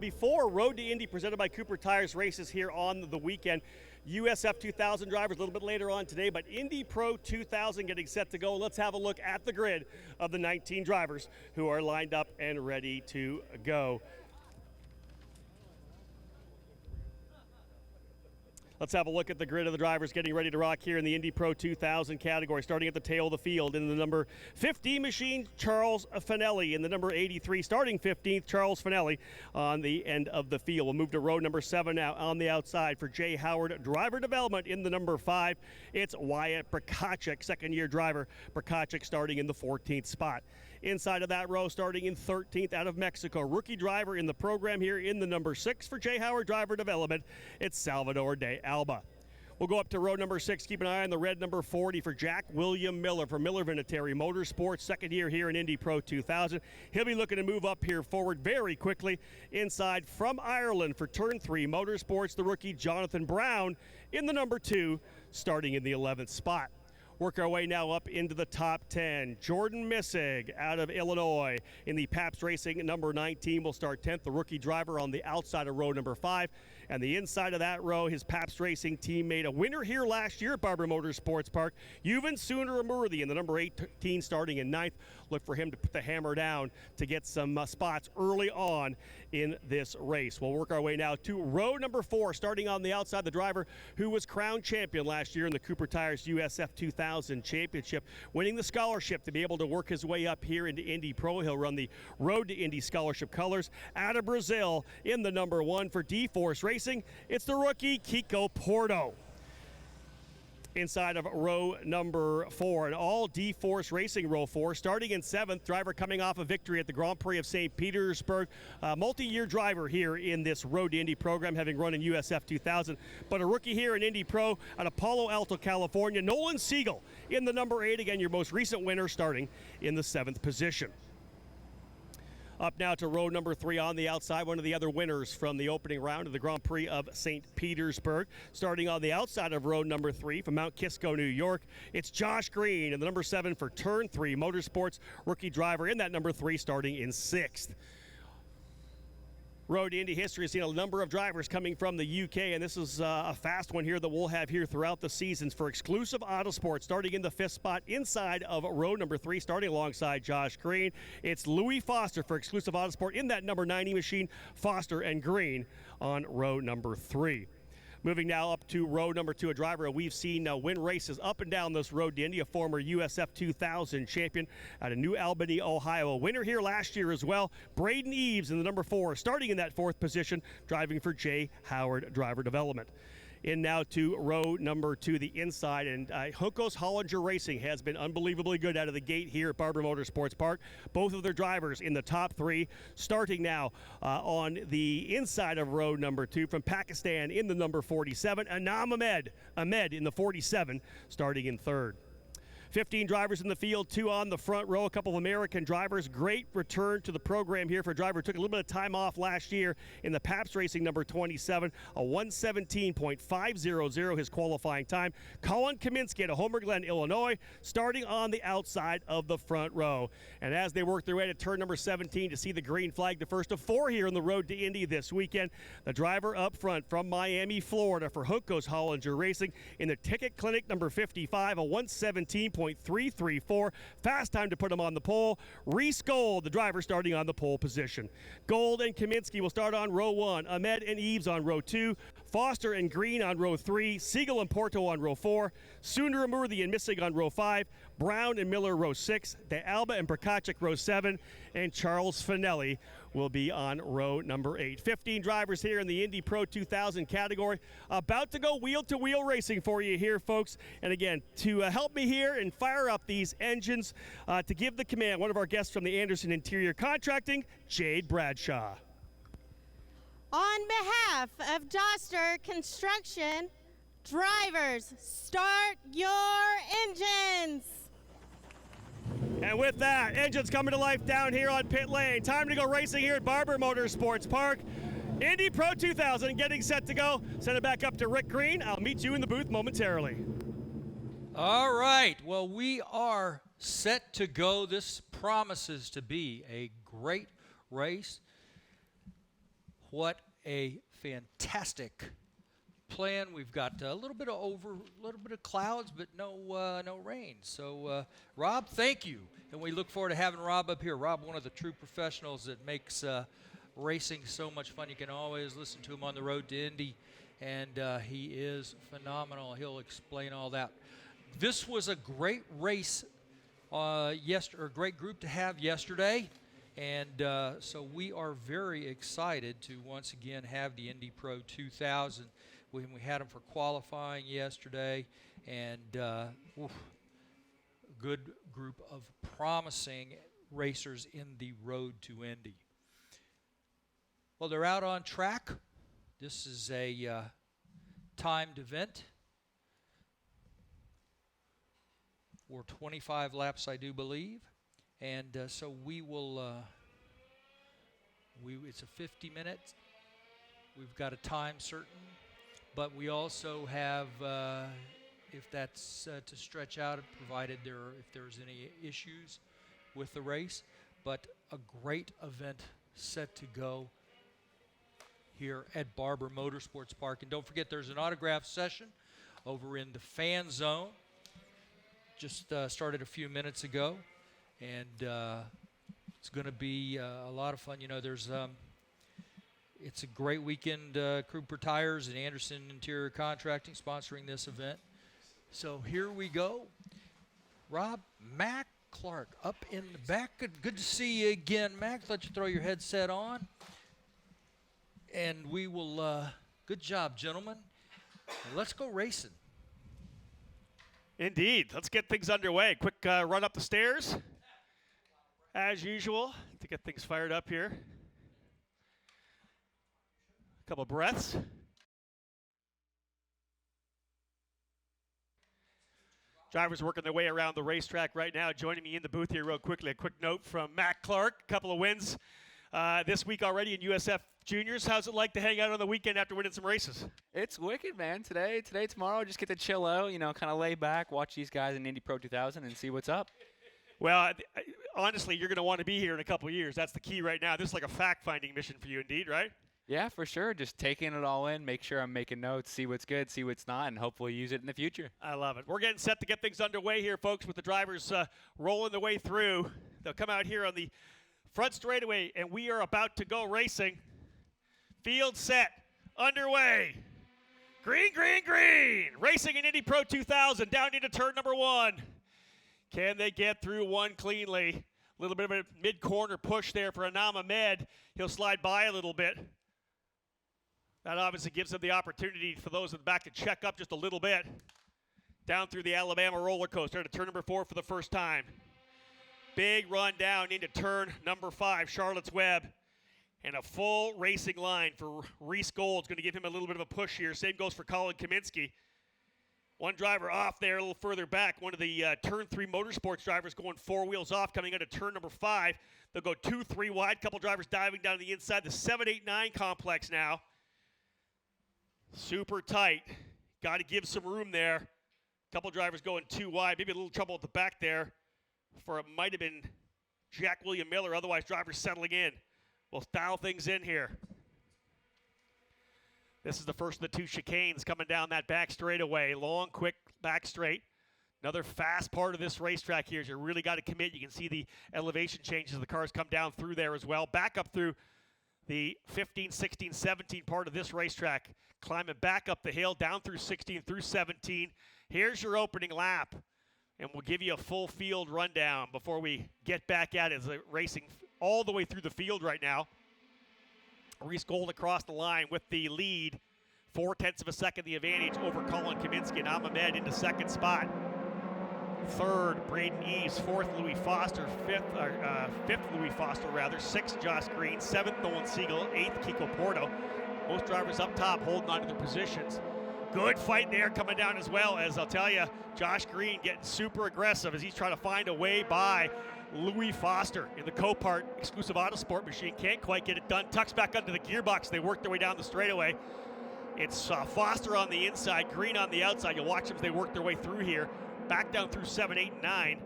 before Road to Indy presented by Cooper Tires races here on the weekend. USF 2000 drivers a little bit later on today, but Indy Pro 2000 getting set to go. Let's have a look at the grid of the 19 drivers who are lined up and ready to go. Let's have a look at the grid of the drivers getting ready to rock here in the Indy Pro 2000 category. Starting at the tail of the field in the number 50 machine, Charles Finelli. In the number 83, starting 15th, Charles Finelli on the end of the field. We'll move to row number 7 now on the outside for Jay Howard Driver Development. In the number 5, it's Wyatt Prakachik, second-year driver. Prakachik starting in the 14th spot. Inside of that row, starting in 13th out of Mexico, rookie driver in the program here in the number 6 for Jay Howard Driver Development, it's Salvador de Alba. We'll go up to row number 6. Keep an eye on the red number 40 for Jack William Miller for Miller Vinatieri Motorsports, second year here in Indy Pro 2000. He'll be looking to move up here forward very quickly. Inside from Ireland for turn 3 Motorsports, the rookie Jonathan Brown in the number 2, starting in the 11th spot. Work our way now up into the top 10. Jordan Missig out of Illinois in the Pabst Racing number 19 will start 10th. The rookie driver on the outside of row number 5. And the inside of that row, his Pabst Racing teammate, a winner here last year at Barber Motorsports Park, Yuvan Sundaramurthy in the number 18 starting in 9th. Look for him to put the hammer down to get some spots early on in this race. We'll work our way now to row number 4, starting on the outside, the driver who was crowned champion last year in the Cooper Tires USF 2000 Championship, winning the scholarship to be able to work his way up here into Indy Pro. He'll run the Road to Indy Scholarship colors. Out of Brazil in the number 1 for D-Force Racing, it's the rookie Kiko Porto. Inside of row number 4, an all D-Force Racing row 4, starting in 7th, driver coming off a victory at the Grand Prix of St. Petersburg, multi-year driver here in this Road to Indy program, having run in USF 2000, but a rookie here in Indy Pro out of Palo Alto, California, Nolan Siegel in the number 8, again your most recent winner, starting in the 7th position. Up now to row number 3 on the outside, one of the other winners from the opening round of the Grand Prix of St. Petersburg. Starting on the outside of row number 3 from Mount Kisco, New York, it's Josh Green in the number 7 for turn 3 Motorsports, rookie driver in that number 3 starting in 6th. Road to Indy history has seen a number of drivers coming from the UK, and this is a fast one here that we'll have here throughout the seasons for Exclusive Autosport. Starting in the 5th spot inside of row number 3, starting alongside Josh Green, it's Louis Foster for Exclusive Autosport in that number 90 machine, Foster and Green on row number 3. Moving now up to row number 2, a driver we've seen win races up and down this Road to Indy, a former USF 2000 champion out of New Albany, Ohio. A winner here last year as well, Braden Eves in the number 4, starting in that 4th position, driving for Jay Howard Driver Development. In now to row number 2, the inside, and Hunkos Hollinger Racing has been unbelievably good out of the gate here at Barber Motorsports Park. Both of their drivers in the top 3, starting now on the inside of row number 2 from Pakistan in the number 47, Anam Ahmed in the 47, starting in 3rd. 15 drivers in the field, 2 on the front row, a couple of American drivers. Great return to the program here for a driver who took a little bit of time off last year in the Pabst Racing number 27, a 1:17.500 his qualifying time. Colin Kaminska at Homer Glen, Illinois, starting on the outside of the front row. And as they work their way to turn number 17 to see the green flag, the first of 4 here on the Road to Indy this weekend, the driver up front from Miami, Florida for Hunkos Hollinger Racing in the Ticket Clinic number 55, a 1:17.334. Fast time to put him on the pole. Rhys Gold, the driver, starting on the pole position. Gold and Kaminski will start on row 1. Ahmed and Eves on row 2. Foster and Green on row 3. Siegel and Porto on row 4. Sundaramurthy and Missig on row 5. Brown and Miller row 6. De Alba and Prakachik row 7. And Charles Finelli will be on row number 8. 15 drivers here in the Indy Pro 2000 category. About to go wheel-to-wheel racing for you here, folks. And again, to help me here and fire up these engines, to give the command, one of our guests from the Andersen Interior Contracting, Jade Bradshaw. On behalf of Doster Construction, drivers, start your engines. And with that, engines coming to life down here on pit lane. Time to go racing here at Barber Motorsports Park. Indy Pro 2000 getting set to go. Send it back up to Rick Green. I'll meet you in the booth momentarily. All right, well, we are set to go. This promises to be a great race. what a fantastic plan. We've got a little bit of clouds, but no rain. So, Rob, thank you. And we look forward to having Rob up here. Rob, one of the true professionals that makes racing so much fun. You can always listen to him on the road to Indy, and he is phenomenal. He'll explain all that. This was a great race great group to have yesterday, and so we are very excited to once again have the Indy Pro 2000. We had them for qualifying yesterday, and good group of promising racers in the road to Indy. Well, they're out on track. This is a timed event. Or 25 laps, I do believe. And so we will, it's a 50 minutes. We've got a time certain, but we also have, if that's to stretch out, provided if there's any issues with the race, but a great event set to go here at Barber Motorsports Park. And don't forget, there's an autograph session over in the fan zone. Just started a few minutes ago, and it's going to be a lot of fun. You know, it's a great weekend. Cooper Tires and Andersen Interior Contracting sponsoring this event. So here we go. Rob, Mac Clark up in the back. Good to see you again, Mac. Let you throw your headset on. And we will, good job, gentlemen. Let's go racing. Indeed. Let's get things underway. Quick run up the stairs, as usual, to get things fired up here. A couple breaths. Drivers working their way around the racetrack right now. Joining me in the booth here real quickly, a quick note from Mac Clark. A couple of wins this week already in USF Juniors. How's it like to hang out on the weekend after winning some races? It's wicked, man. Today, tomorrow, just get to chill out, kind of lay back, watch these guys in Indy Pro 2000 and see what's up. Well, honestly, you're going to want to be here in a couple of years. That's the key right now. This is like a fact-finding mission for you, indeed, right? Yeah, for sure. Just taking it all in, make sure I'm making notes, see what's good, see what's not, and hopefully use it in the future. I love it. We're getting set to get things underway here, folks, with the drivers rolling their way through. They'll come out here on the front straightaway, and we are about to go racing. Field set, underway. Green, green, green. Racing in Indy Pro 2000, down into turn number 1. Can they get through one cleanly? A little bit of a mid-corner push there for Anam Ahmed. He'll slide by a little bit. That obviously gives them the opportunity for those in the back to check up just a little bit. Down through the Alabama roller coaster to turn number 4 for the first time. Big run down into turn number 5, Charlotte's Web. And a full racing line for Rhys Gold. It's going to give him a little bit of a push here. Same goes for Colin Kaminska. One driver off there a little further back. One of the turn 3 Motorsports drivers going 4 wheels off, coming into turn number 5. They'll go 2-3 wide. Couple drivers diving down to the inside. The 7-8-9 complex now. Super tight. Got to give some room there. Couple drivers going 2 wide. Maybe a little trouble at the back there for it might have been Jack William Miller. Otherwise, drivers settling in. We'll dial things in here. This is the first of the 2 chicanes coming down that back straightaway. Long, quick back straight. Another fast part of this racetrack here is you really got to commit. You can see the elevation changes as the cars come down through there as well. Back up through the 15, 16, 17 part of this racetrack. Climbing back up the hill, down through 16 through 17. Here's your opening lap. And we'll give you a full field rundown before we get back at it as racing all the way through the field right now. Rhys Gold across the line with the lead. 0.4 of a second the advantage over Colin Kaminska. And Ahmed into second spot. Third, Braden Eves. Fourth, Louis Foster. Fifth, Louis Foster rather. Sixth, Josh Green. Seventh, Nolan Siegel. Eighth, Kiko Porto. Most drivers up top holding on to their positions. Good fight there coming down as well, as I'll tell you, Josh Green getting super aggressive as he's trying to find a way by Louis Foster in the Copart exclusive Autosport machine. Can't quite get it done. Tucks back under the gearbox. They work their way down the straightaway. It's Foster on the inside, Green on the outside. You'll watch them as they work their way through here. Back down through 7, 8, and 9.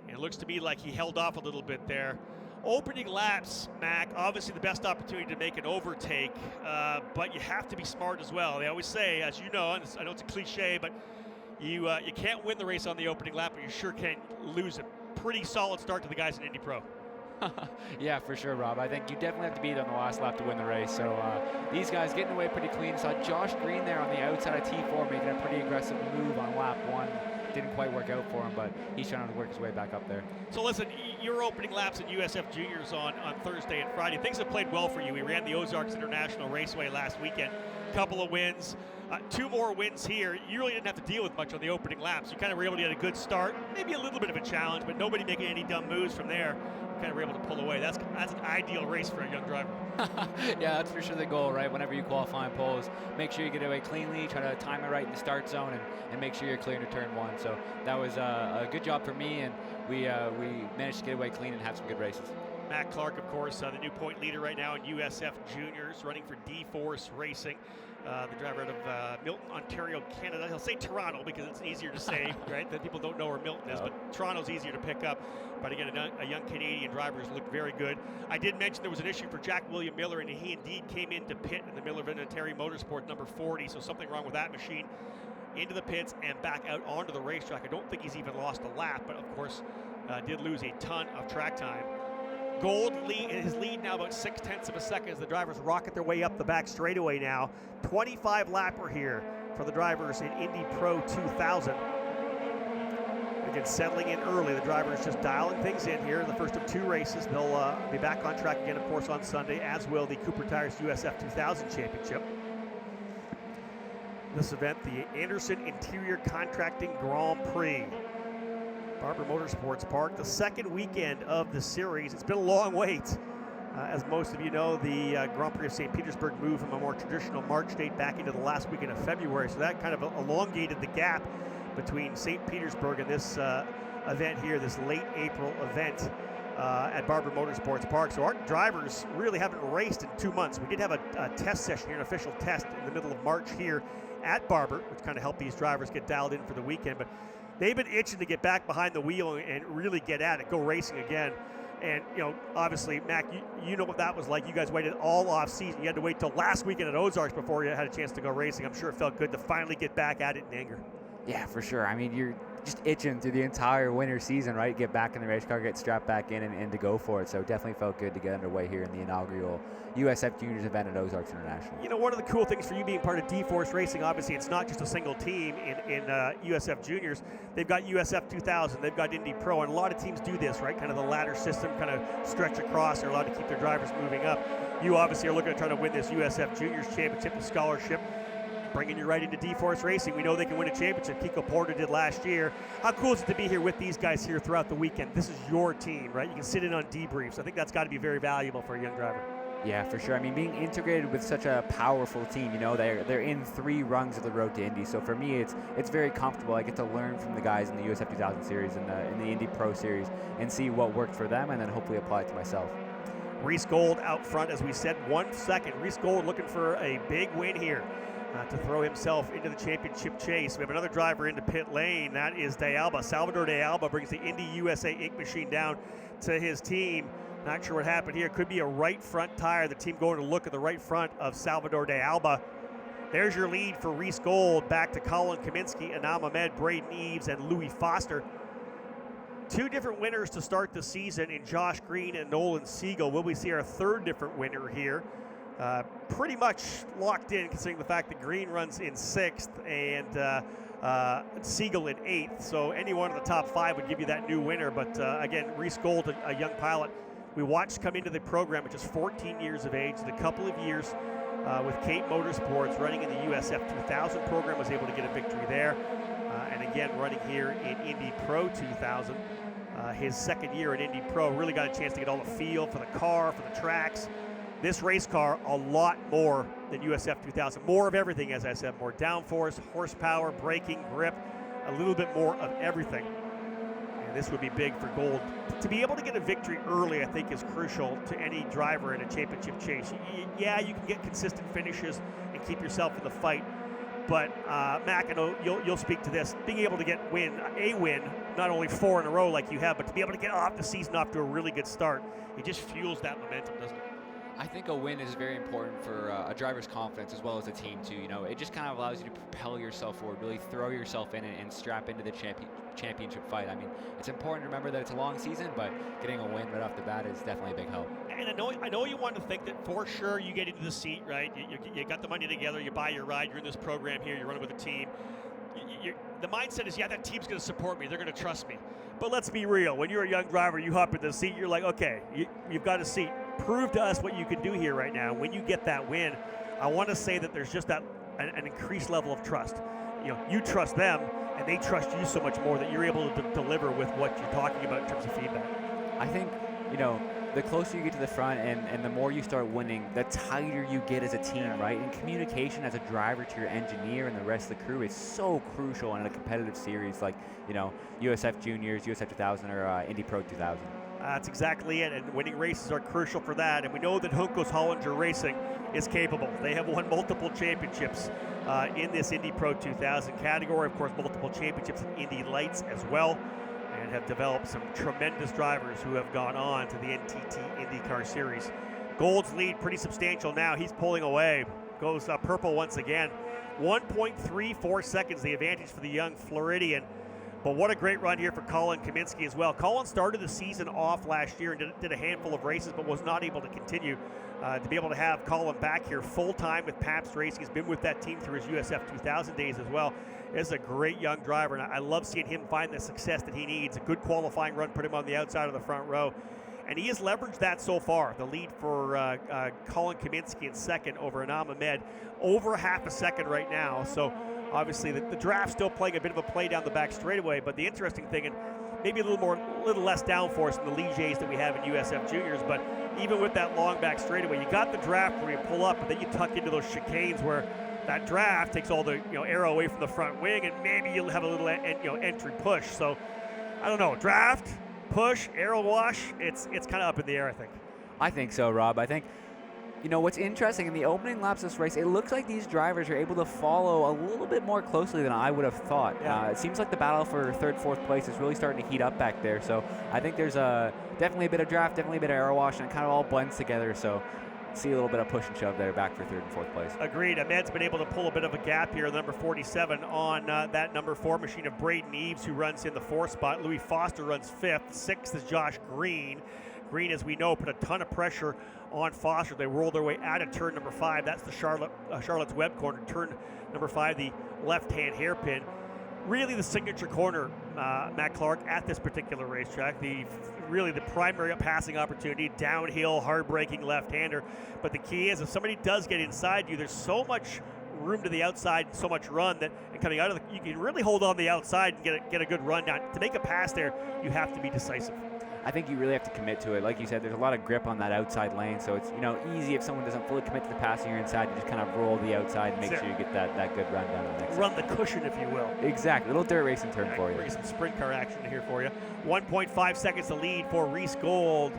And it looks to me like he held off a little bit there. Opening laps, Mac, obviously the best opportunity to make an overtake, but you have to be smart as well. They always say, as you know, and I know it's a cliche, but you can't win the race on the opening lap, but you sure can lose a pretty solid start to the guys in Indy Pro. Yeah, for sure, Rob. I think you definitely have to beat on the last lap to win the race. So these guys getting away pretty clean. Saw Josh Green there on the outside of T4 making a pretty aggressive move on lap 1. Didn't quite work out for him, but he's trying to work his way back up there. So listen, your opening laps at USF Juniors on Thursday and Friday, things have played well for you. We ran the Ozarks International Raceway last weekend, couple of wins, 2 more wins here. You really didn't have to deal with much on the opening laps. You kind of were able to get a good start, maybe a little bit of a challenge, but nobody making any dumb moves from there. Kind of were able to pull away. That's an ideal race for a young driver. Yeah, that's for sure the goal, right? Whenever you qualify in poles, make sure you get away cleanly, try to time it right in the start zone, and make sure you're clear into turn 1. So that was a good job for me, and we managed to get away clean and have some good races. Matt Clark, of course, the new point leader right now in USF Juniors, running for D-Force Racing. The driver out of Milton, Ontario, Canada. He'll say Toronto because it's easier to say, right? That people don't know where Milton is, but Toronto's easier to pick up. But again, a young Canadian driver who's looked very good. I did mention there was an issue for Jack William Miller, and he indeed came into pit in the Miller Vinatieri Motorsports number 40, so something wrong with that machine. Into the pits and back out onto the racetrack. I don't think he's even lost a lap, but of course did lose a ton of track time. Gold his lead now about 0.6 of a second as the drivers rocket their way up the back straightaway now. 25 lapper here for the drivers in Indy Pro 2000. Again, settling in early. The drivers just dialing things in here. The first of 2 races. They'll be back on track again, of course, on Sunday, as will the Cooper Tires USF 2000 Championship. This event, the Andersen Interior Contracting Grand Prix. Barber Motorsports Park, the second weekend of the series. It's been a long wait. As most of you know, the Grand Prix of St. Petersburg moved from a more traditional March date back into the last weekend of February, so that kind of elongated the gap between St. Petersburg and this event here, this late April event at Barber Motorsports Park. So our drivers really haven't raced in 2 months. We did have a test session here, an official test in the middle of March here at Barber, which kind of helped these drivers get dialed in for the weekend, but they've been itching to get back behind the wheel and really get at it, go racing again. And, you know, obviously, Mac, you know what that was like. You guys waited all off season. You had to wait till last weekend at Ozarks before you had a chance to go racing. I'm sure it felt good to finally get back at it in anger. Yeah, for sure. I mean, you're just itching through the entire winter season, right? Get back in the race car, get strapped back in and to go for it. So it definitely felt good to get underway here in the inaugural USF Juniors event at Ozarks International. You know, one of the cool things for you being part of D-Force Racing, obviously it's not just a single team in USF Juniors. They've got USF 2000, they've got Indy Pro, and a lot of teams do this, right? Kind of the ladder system, kind of stretch across. They're allowed to keep their drivers moving up. You obviously are looking at trying to win this USF Juniors Championship, the scholarship, bringing you right into D-Force Racing. We know they can win a championship. Kiko Porter did last year. How cool is it to be here with these guys here throughout the weekend? This is your team, right? You can sit in on debriefs. I think that's got to be very valuable for a young driver. Yeah, for sure. I mean, being integrated with such a powerful team, you know, they're in 3 rungs of the road to Indy. So for me, it's very comfortable. I get to learn from the guys in the USF 2000 series and in the Indy Pro series and see what worked for them and then hopefully apply it to myself. Rhys Gold out front, as we said, 1 second. Rhys Gold looking for a big win here to throw himself into the championship chase. We have another driver into pit lane. That is De Alba. Salvador De Alba brings the Indy USA Inc. machine down to his team. Not sure what happened here. Could be a right front tire. The team going to look at the right front of Salvador De Alba. There's your lead for Rhys Gold. Back to Colin, Kaminska, Anam Ahmed, Braden Eves, and Louis Foster. 2 different winners to start the season in Josh Green and Nolan Siegel. Will we see our 3rd different winner here? Pretty much locked in, considering the fact that Green runs in 6th and Siegel in 8th. So any one of the top 5 would give you that new winner. But again, Rhys Gold, a young pilot we watched come into the program at just 14 years of age. In a couple of years with Kate Motorsports running in the USF 2000 program, was able to get a victory there. And again, running here in Indy Pro 2000. His 2nd year in Indy Pro, really got a chance to get all the feel for the car, for the tracks. This race car, a lot more than USF 2000. More of everything, as I said. More downforce, horsepower, braking, grip, a little bit more of everything. And this would be big for Gold. To be able to get a victory early, I think, is crucial to any driver in a championship chase. Yeah, you can get consistent finishes and keep yourself in the fight. But Mac, I know you'll speak to this. Being able to get a win, not only 4 in a row like you have, but to be able to get off the season off to a really good start, it just fuels that momentum, doesn't it? I think a win is very important for a driver's confidence as well as a team too. You know, it just kind of allows you to propel yourself forward, really throw yourself in and strap into the championship fight. I mean, it's important to remember that it's a long season, but getting a win right off the bat is definitely a big help. And I know you want to think that for sure you get into the seat, right? You got the money together, you buy your ride, you're in this program here, you're running with a team. The mindset is, yeah, that team's going to support me, they're going to trust me. But let's be real, when you're a young driver, you hop in the seat, you're like, okay, you've got a seat. Prove to us what you can do here right now. When you get that win, I want to say that there's just an increased level of trust. You know, you trust them, and they trust you so much more that you're able to deliver with what you're talking about in terms of feedback. I think, you know, the closer you get to the front and the more you start winning, the tighter you get as a team, right? And communication as a driver to your engineer and the rest of the crew is so crucial in a competitive series like, you know, USF Juniors, USF 2000, or Indy Pro 2000. That's exactly it, and winning races are crucial for that. And we know that Juncos Hollinger Racing is capable. They have won multiple championships in this Indy Pro 2000 category. Of course, multiple championships in Indy Lights as well, and have developed some tremendous drivers who have gone on to the NTT IndyCar Series. Gold's lead pretty substantial now. He's pulling away. Goes purple once again. 1.34 seconds, the advantage for the young Floridian. But what a great run here for Colin Kaminska as well. Colin started the season off last year and did a handful of races, but was not able to continue. To be able to have Colin back here full-time with Pabst Racing, he's been with that team through his USF 2000 days as well, is a great young driver, and I love seeing him find the success that he needs. A good qualifying run put him on the outside of the front row, and he has leveraged that so far. The lead for Colin Kaminska in second over Anam Ahmed, over half a second right now. So obviously the draft still playing a bit of a play down the back straightaway, but the interesting thing, and maybe a little less downforce than the Ligiers that we have in USF Juniors, but even with that long back straightaway, you got the draft where you pull up, but then you tuck into those chicanes where that draft takes all the aero away from the front wing, and maybe you'll have a little entry push. So I don't know, draft, push, aero wash, it's kind of up in the air, I think. I think so, Rob. I think, you know, what's interesting, in the opening laps of this race, it looks like these drivers are able to follow a little bit more closely than I would have thought. Yeah. It seems like the battle for third, fourth place is really starting to heat up back there. So I think there's definitely a bit of draft, definitely a bit of aero wash, and it kind of all blends together. So see a little bit of push and shove there back for third and fourth place. Agreed. Ahmed's been able to pull a bit of a gap here, number 47 on that number 4 machine of Braden Eves, who runs in the 4th spot. Louis Foster runs 5th. 6th is Josh Green. Green, as we know, put a ton of pressure on Foster. They roll their way out of turn number 5. That's the Charlotte's Web corner. Turn number 5, the left-hand hairpin. Really the signature corner, Matt Clark, at this particular racetrack. Really the primary passing opportunity, downhill, hard-braking left-hander. But the key is, if somebody does get inside you, there's so much room to the outside and so much run that, and coming out of you can really hold on the outside and get a good run down. To make a pass there, you have to be decisive. I think you really have to commit to it. Like you said, there's a lot of grip on that outside lane, so it's easy if someone doesn't fully commit to the passing your inside. You just kind of roll the outside and make sure you get that good run down the next run the cushion, if you will. Exactly. Little dirt racing turn for you. Bring some sprint car action here for you. 1.5 seconds to lead for Rhys Gold.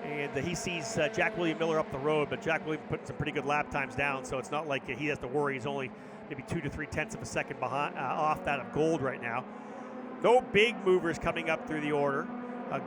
And he sees Jack William Miller up the road, but Jack William putting some pretty good lap times down, so it's not like he has to worry. He's only maybe 2 to 3/10 of a second behind, off that of Gold right now. No big movers coming up through the order.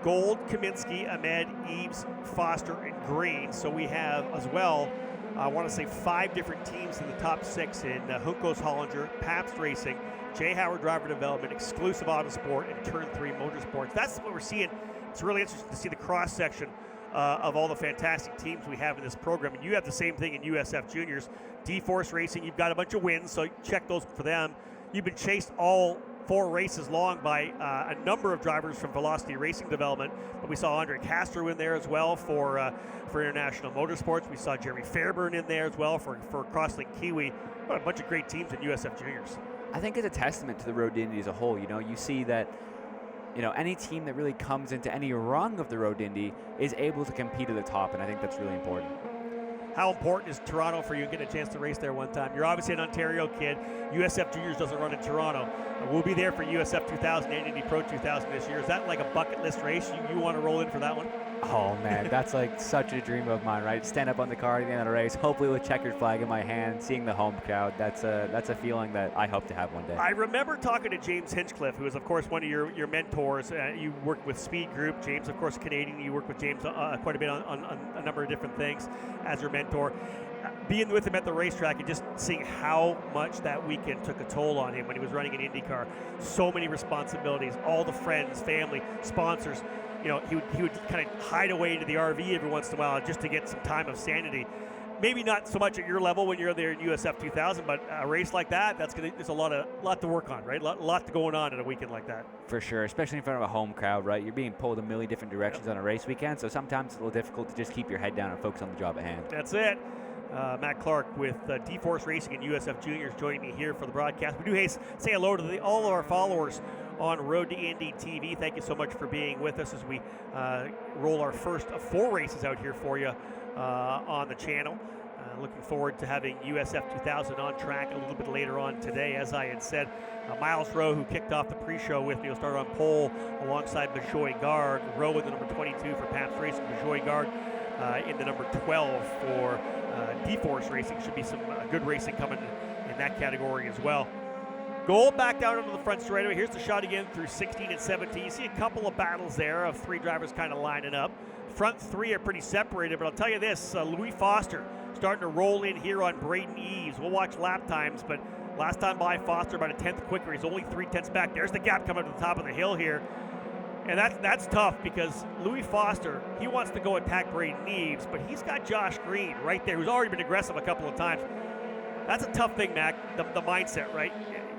Gold, Kaminska, Ahmed, Eves, Foster, and Green. So we have as well, I want to say 5 different teams in the top 6 in Juncos Hollinger, Pabst Racing, J. Howard Driver Development, Exclusive Autosport, and Turn 3 Motorsports. That's what we're seeing. It's really interesting to see the cross-section of all the fantastic teams we have in this program. And you have the same thing in USF Juniors. D-Force Racing, you've got a bunch of wins, so check those for them. You've been chased all 4 races long by a number of drivers from Velocity Racing Development, but we saw Andre Castro in there as well for International Motorsports. We saw Jeremy Fairburn in there as well for Crosslink Kiwi. What a bunch of great teams in USF Juniors. I think it's a testament to the Road to Indy as a whole. You see that any team that really comes into any rung of the Road to Indy is able to compete at the top, and I think that's really important. How important is Toronto for you getting a chance to race there one time? You're obviously an Ontario kid. USF Juniors doesn't run in Toronto. We'll be there for USF 2000 and Indy Pro 2000 this year. Is that like a bucket list race? You want to roll in for that one? Oh man, that's like such a dream of mine, right? Stand up on the car at the end of the race, hopefully with checkered flag in my hand, seeing the home crowd. That's a feeling that I hope to have one day. I remember talking to James Hinchcliffe, who is, of course, one of your mentors. You worked with Speed Group. James, of course, Canadian. You worked with James quite a bit on a number of different things as your mentor. Being with him at the racetrack and just seeing how much that weekend took a toll on him when he was running an IndyCar. So many responsibilities, all the friends, family, sponsors. You know, he would kind of hide away into the RV every once in a while just to get some time of sanity. Maybe not so much at your level when you're there in USF 2000, but a race like that, there's a lot to work on, right? A lot going on at a weekend like that. For sure, especially in front of a home crowd, right? You're being pulled a million different directions on a race weekend, so sometimes it's a little difficult to just keep your head down and focus on the job at hand. That's it. Matt Clark with D-Force Racing and USF Juniors joining me here for the broadcast. We do say hello to all of our followers on Road to Indy TV. Thank you so much for being with us as we roll our first of 4 races out here for you on the channel. Looking forward to having USF 2000 on track a little bit later on today. As I had said, Miles Rowe, who kicked off the pre-show with me, will start on pole alongside Bajoy Gard. Rowe in the number 22 for Pabst Racing, Bajoy Gard in the number 12 for D-Force Racing. Should be some good racing coming in that category as well. Gold back down onto the front straightaway. Here's the shot again through 16 and 17. You see a couple of battles there of 3 drivers kind of lining up. Front 3 are pretty separated, but I'll tell you this, Louis Foster starting to roll in here on Braden Eves. We'll watch lap times, but last time by Foster about a 10th quicker. He's only 3 tenths back. There's the gap coming to the top of the hill here. And that's tough because Louis Foster, he wants to go attack Braden Eves, but he's got Josh Green right there, who's already been aggressive a couple of times. That's a tough thing, Mac, the mindset, right?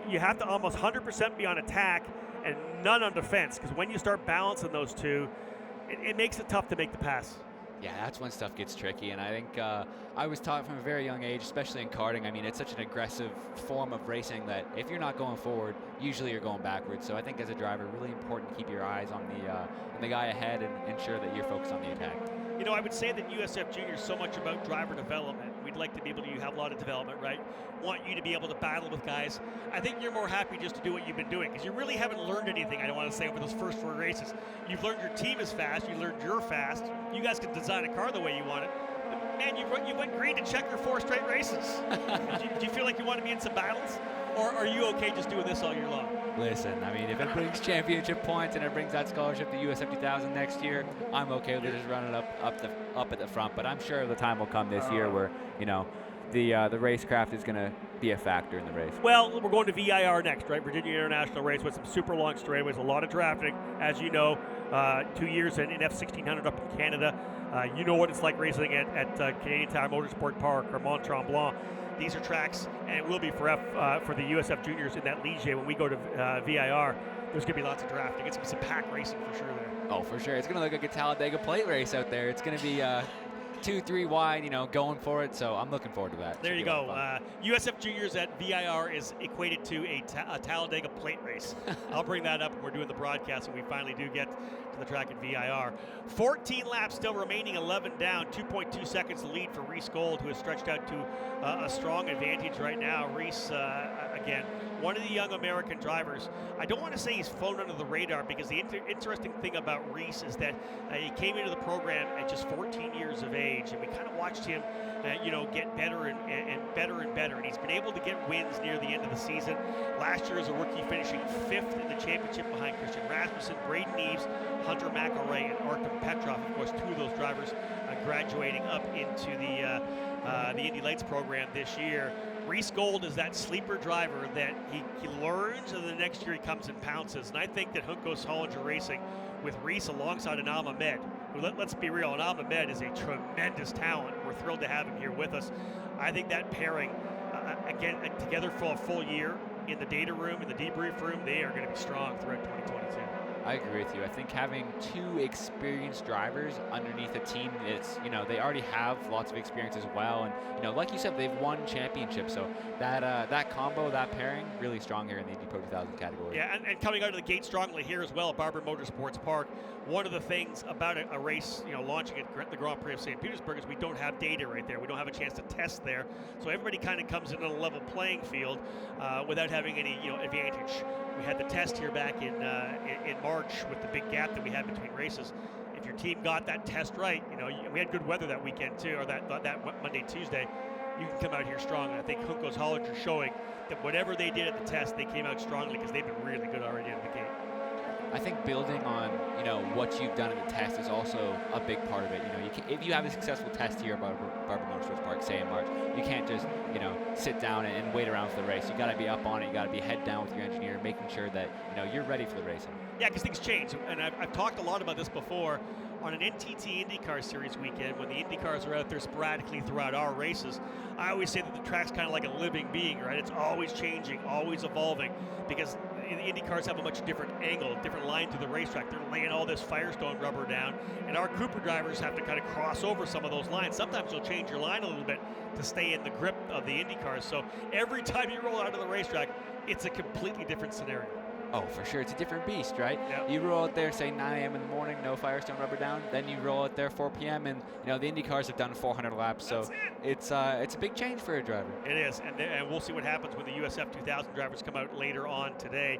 You have to almost 100% be on attack and none on defense, because when you start balancing those two, it makes it tough to make the pass. Yeah, that's when stuff gets tricky, and I think I was taught from a very young age, especially in karting. I mean, it's such an aggressive form of racing that if you're not going forward, usually you're going backwards. So I think as a driver, really important to keep your eyes on the guy ahead and ensure that you're focused on the attack. You know, I would say that USF Junior is so much about driver development. We'd like to be able to have a lot of development, right? Want you to be able to battle with guys. I think you're more happy just to do what you've been doing because you really haven't learned anything, I don't want to say, over those first 4 races. You've learned your team is fast. You learned you're fast. You guys can design a car the way you want it. But man, you went green to checker 4 straight races. do you feel like you want to be in some battles? Or are you okay just doing this all year long? Listen, I mean, if it brings championship points and it brings that scholarship to USF 2000 next year, I'm okay with just running up at the front. But I'm sure The time will come this year where, you know, the racecraft is going to be a factor in the race. Well, we're going to VIR next, right? Virginia International Race with some super long straightaways, a lot of drafting, as you know. 2 years in F1600 up in Canada. You know what it's like racing at Canadian Tire Motorsport Park or Mont Tremblant. These are tracks, and it will be for the USF Juniors in that Ligier when we go to VIR. There's going to be lots of drafting. It's going to be some pack racing for sure there. Oh, for sure. It's going to look like a Talladega plate race out there. It's going to be 2-3 wide, you know, going for it. So I'm looking forward to that. There you go. USF Juniors at VIR is equated to a Talladega plate race. I'll bring that up when we're doing the broadcast and we finally do get to the track at VIR. 14 laps still remaining, 11 down, 2.2 seconds to lead for Rhys Gold, who has stretched out to a strong advantage right now. Rhys, again, one of the young American drivers. I don't want to say he's flown under the radar because the interesting thing about Rhys is that he came into the program at just 14 years of age, and we kind of watched him get better and better and better, and he's been able to get wins near the end of the season. Last year as a rookie, finishing 5th in the championship behind Christian Rasmussen, Braden Eves, Hunter McElroy, and Artem Petrov. Of course, 2 of those drivers graduating up into the Indy Lights program this year. Rhys Gold is that sleeper driver that he learns, and the next year he comes and pounces. And I think that Juncos Hollinger Racing with Rhys alongside Anam Ahmed, who let's be real, Anam Ahmed is a tremendous talent. We're thrilled to have him here with us. I think that pairing, again, together for a full year in the data room, in the debrief room, they are going to be strong throughout 2022. I agree with you. I think having 2 experienced drivers underneath a team, it's, you know, they already have lots of experience as well. And, you know, like you said, they've won championships. So that combo, that pairing, really strong here in the Indy Pro 2000 category. Yeah, and coming out of the gate strongly here as well at Barber Motorsports Park. One of the things about a race, you know, launching at the Grand Prix of St. Petersburg is we don't have data right there. We don't have a chance to test there. So everybody kind of comes in on a level playing field without having any, you know, advantage. We had the test here back in March with the big gap that we had between races. if your team got that test right, we had good weather that weekend too, or that Monday, Tuesday. You can come out here strong. And I think Junco's Haulage are showing that whatever they did at the test, they came out strongly because they've been really good already out of the gate. I think building on what you've done at the test is also a big part of it. If you have a successful test here at Barber Motorsports Park, say in March, you can't just sit down and wait around for the race. You got to be up on it. You got to be head down with your engineer, making sure that you're ready for the racing. Yeah, because things change, and I've talked a lot about this before. On an NTT IndyCar Series weekend, when the IndyCars are out there sporadically throughout our races, I always say that the track's kind of like a living being, right? It's always changing, always evolving, because the IndyCars have a much different angle, different line to the racetrack. They're laying all this Firestone rubber down, and our Cooper drivers have to kind of cross over some of those lines. Sometimes you'll change your line a little bit to stay in the grip of the IndyCars. So every time you roll out of the racetrack, it's a completely different scenario. Oh, for sure. It's a different beast, right? Yep. You roll out there, say 9 a.m. in the morning, no Firestone rubber down. Then you roll out there 4 p.m. and the Indy cars have done 400 laps. So it's a big change for a driver. It is, and we'll see what happens when the USF 2000 drivers come out later on today.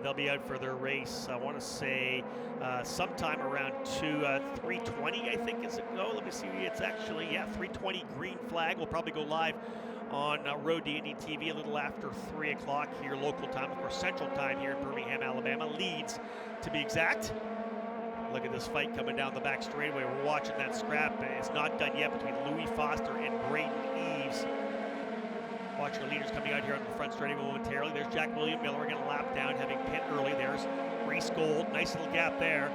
They'll be out for their race. I want to say sometime around 3:20. I think it's let me see. It's actually 3:20 green flag. We'll probably go live on Road to Indy TV a little after 3 o'clock here local time, of course Central Time here in Birmingham, Alabama, Leeds to be exact. Look at this fight coming down the back straightaway. We're watching that scrap. It's not done yet between Louis Foster and Braden Eves. Watch your leaders coming out here on the front straightaway momentarily. There's Jack William Miller getting a lap down, having pit early. There's Rhys Gold. Nice little gap there.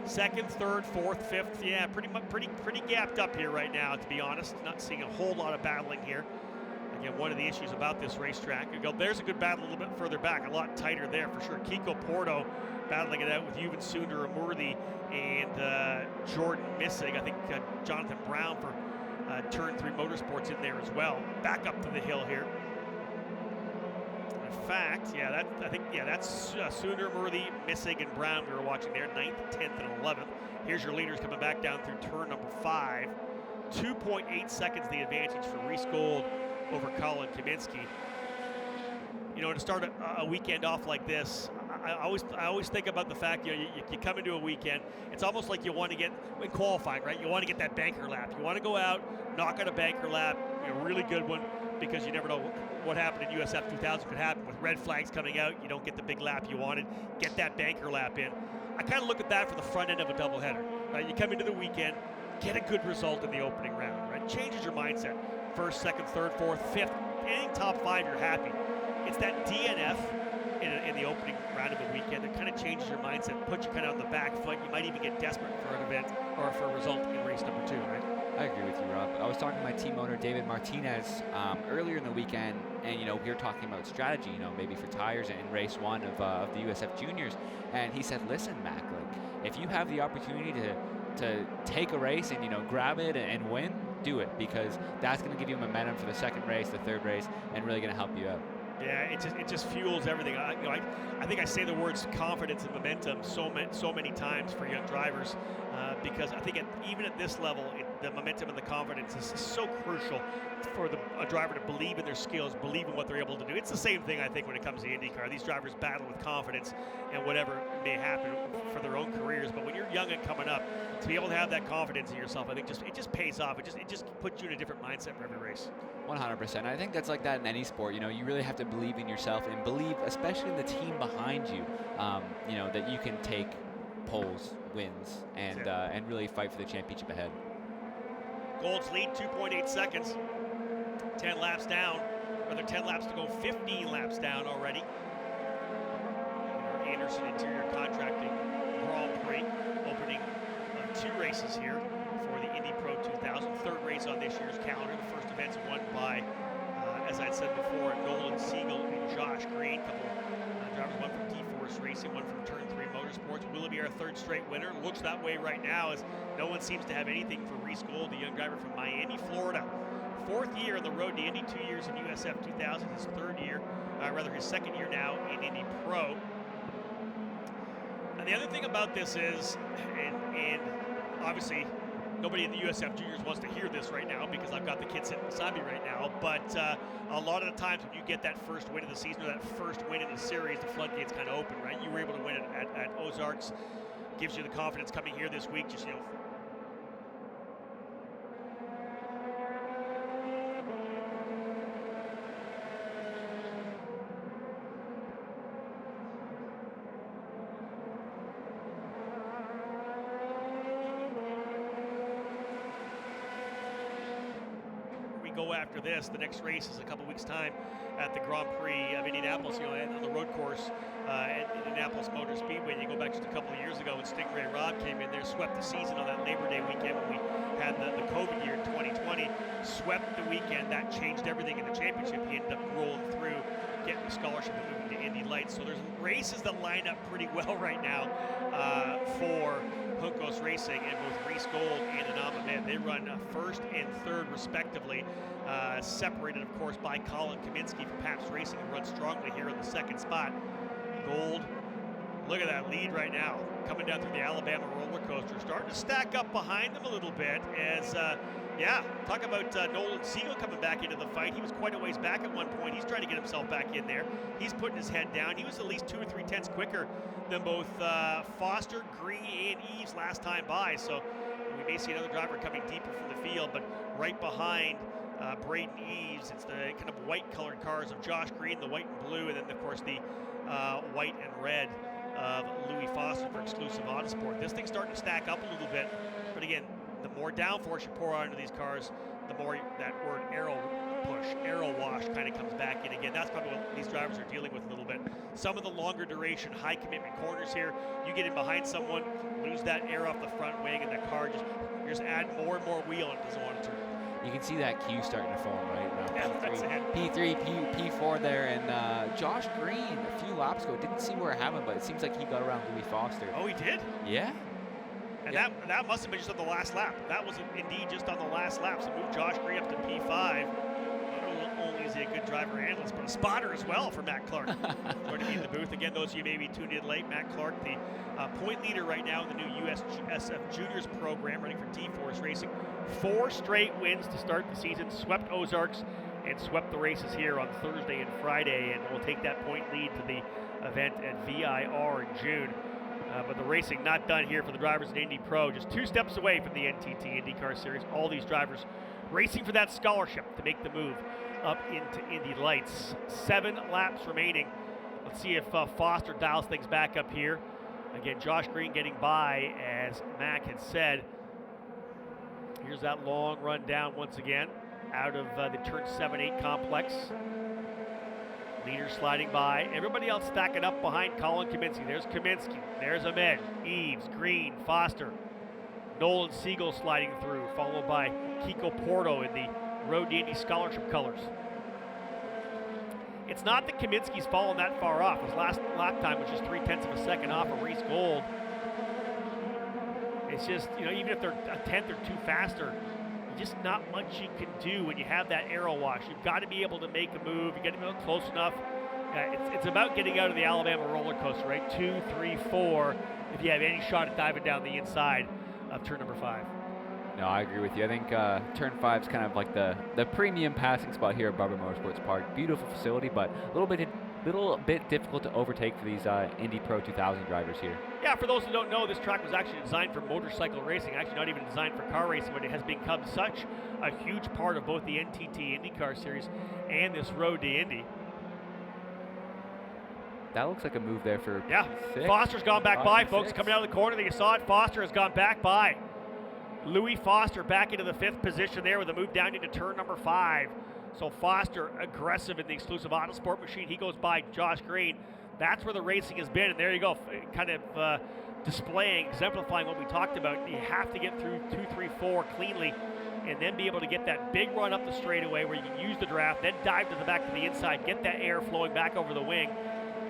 Second, third, fourth, fifth. Yeah, pretty gapped up here right now, to be honest. Not seeing a whole lot of battling here. Again, one of the issues about this racetrack. There's a good battle a little bit further back, a lot tighter there for sure. Kiko Porto battling it out with Yuvan Sundaramurthy and Jordan Missig. I think Jonathan Brown for Turn 3 Motorsports in there as well. Back up to the hill here. In fact, that's Sundaramurthy, Missig, and Brown we were watching there, 9th, 10th, and 11th. Here's your leaders coming back down through turn number 5. 2.8 seconds the advantage for Rhys Gold over Colin Kaminska. To start a weekend off like this, I always think about the fact you come into a weekend, it's almost like you want to get in qualifying, right? You want to get that banker lap. You want to go out, knock out a banker lap, a really good one, because you never know what happened in USF 2000 could happen with red flags coming out. You don't get the big lap you wanted. Get that banker lap in. I kind of look at that for the front end of a doubleheader, right? You come into the weekend, get a good result in the opening round, right? Changes your mindset. First, second, third, fourth, fifth, anything top 5, you're happy. It's that DNF in the opening round of a weekend that kind of changes your mindset, puts you kind of on the back foot. You might even get desperate for an event or for a result in race number 2, right? I agree with you, Rob. I was talking to my team owner, David Martinez, earlier in the weekend, and we were talking about strategy, maybe for tires in race 1 of the USF Juniors, and he said, listen, Mac, if you have the opportunity to take a race and grab it and win, do it, because that's going to give you momentum for the second race, the third race, and really going to help you out. Yeah, it just fuels everything. I think I say the words confidence and momentum so many times for young drivers because I think even at this level, the momentum and the confidence is so crucial for a driver to believe in their skills, believe in what they're able to do. It's the same thing, I think, when it comes to IndyCar. These drivers battle with confidence and whatever may happen for their own careers. But when you're young and coming up, to be able to have that confidence in yourself, I think it just pays off. It just puts you in a different mindset for every race. 100%. I think that's like that in any sport. You really have to believe in yourself and believe, especially in the team behind you, that you can take poles, wins, and really fight for the championship ahead. Gold's lead, 2.8 seconds. 10 laps down. Another 10 laps to go, 15 laps down already. Andersen Interior Contracting Grand Prix, opening of 2 races here for the Indy Pro 2000. Third race on this year's calendar. The first event's won by, as I said before, Nolan Siegel and Josh Green. A couple drivers, one from D-Force Racing, one from Turn 3 Motorsports. Will it be our third straight winner? Looks that way right now, as no one seems to have anything for Rhys Gold, the young driver from Miami, Florida. 4th year on the road to Indy, 2 years in USF 2000, his his second year now in Indy Pro. And the other thing about this is, and obviously nobody in the USF Juniors wants to hear this right now because I've got the kid sitting beside me right now, but a lot of the times when you get that first win of the season or that first win in the series, the floodgates kind of open, right? You were able to win it at Ozarks. gives you the confidence coming here this week. Just, go after this. The next race is a couple weeks' time at the Grand Prix of Indianapolis, on the road course at Indianapolis Motor Speedway. And you go back just a couple of years ago when Stingray Rob came in there, swept the season on that Labor Day weekend when we had the COVID year in 2020, swept the weekend. That changed everything in the championship. He ended up rolling through, getting the scholarship and moving to Indy Lights. So there's races that line up pretty well right now for Juncos Racing, and both Rhys Gold and Ahmed, they run first and third respectively, separated of course by Colin Kaminska from Pabst Racing, who runs strongly here in the second spot. Gold, look at that lead right now, coming down through the Alabama roller coaster, starting to stack up behind them a little bit as, talk about Nolan Siegel coming back into the fight. He was quite a ways back at one point. He's trying to get himself back in there. He's putting his head down. He was at least 2 or 3 tenths quicker than both Foster, Green, and Eves last time by. So we may see another driver coming deeper from the field, but right behind Braden Eves, it's the kind of white-colored cars of Josh Green, the white and blue, and then, of course, the white and red of Louis Foster for Exclusive Autosport. This thing's starting to stack up a little bit, but again, the more downforce you pour onto these cars, the more that word aero push, aero wash kind of comes back in again. That's probably what these drivers are dealing with a little bit. Some of the longer duration, high commitment corners here, you get in behind someone, lose that air off the front wing, and that car just add more and more wheel and it doesn't want to turn. You can see that queue starting to form, right? Yeah, that's it. P3, P4 there, and Josh Green, a few laps ago, didn't see where it happened, but it seems like he got around Louis Foster. Oh, he did? Yeah. And that must have been just on the last lap. That was indeed just on the last lap. So move Josh Green up to P5. Not only is he a good driver analyst, but a spotter as well for Matt Clark. Going to be in the booth. Again, those of you maybe tuned in late, Matt Clark, the point leader right now in the new USF Juniors program, running for T-Force Racing. 4 straight wins to start the season. Swept Ozarks and swept the races here on Thursday and Friday. And will take that point lead to the event at VIR in June. But the racing not done here for the drivers in Indy Pro. Just 2 steps away from the NTT IndyCar Series. All these drivers racing for that scholarship to make the move up into Indy Lights. 7 laps remaining. Let's see if Foster dials things back up here. Again, Josh Green getting by, as Mac had said. Here's that long run down once again out of the turn 7-8 complex. Leader sliding by. Everybody else stacking up behind Colin Kaminska. There's Kaminski. There's Ahmed, Eves, Green, Foster. Nolan Siegel sliding through, followed by Kiko Porto in the Road to Indy Scholarship colors. It's not that Kaminski's fallen that far off. His last lap time was just 0.3 of a second off of Rhys Gold. It's just, even if they're a tenth or 2 faster, just not much you can do when you have that aero wash. You've got to be able to make a move. You got to be close enough. It's about getting out of the Alabama roller coaster, right? 2, 3, 4. If you have any shot at diving down the inside of turn number 5. No, I agree with you. I think turn 5 is kind of like the premium passing spot here at Barber Motorsports Park. Beautiful facility, but a little bit difficult to overtake for these Indy Pro 2000 drivers here. Yeah, for those who don't know, this track was actually designed for motorcycle racing, actually not even designed for car racing, but it has become such a huge part of both the NTT IndyCar Series and this Road to Indy. That looks like a move there for P6. Foster's gone back by, folks. Coming out of the corner, you saw it. Foster has gone back by. Louis Foster back into the 5th position there with a move down into turn number 5. So Foster aggressive in the Exclusive Autosport machine. He goes by Josh Green. That's where the racing has been, and there you go, kind of displaying, exemplifying what we talked about. You have to get through 2, 3, 4 cleanly, and then be able to get that big run up the straightaway where you can use the draft, then dive to the back to the inside, get that air flowing back over the wing.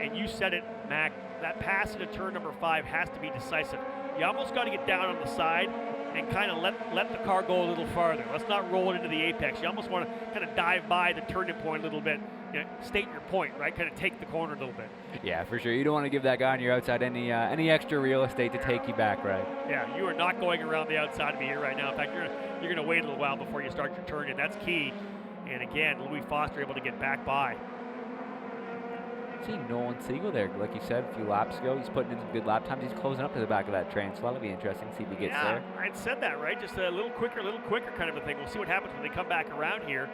And you said it, Mac, that pass into turn number 5 has to be decisive. You almost got to get down on the side and kind of let the car go a little farther. Let's not roll it into the apex. You almost want to kind of dive by the turning point a little bit, state your point, right? Kind of take the corner a little bit. Yeah, for sure. You don't want to give that guy on your outside any extra real estate to take you back, right? Yeah, you are not going around the outside of me here right now. In fact, you're going to wait a little while before you start your turn, and that's key. And again, Louis Foster able to get back by. See Nolan Siegel there, like you said a few laps ago. He's putting in some good lap times. He's closing up to the back of that train, so that'll be interesting to see if he gets there. I'd said that, right? Just a little quicker kind of a thing. We'll see what happens when they come back around here.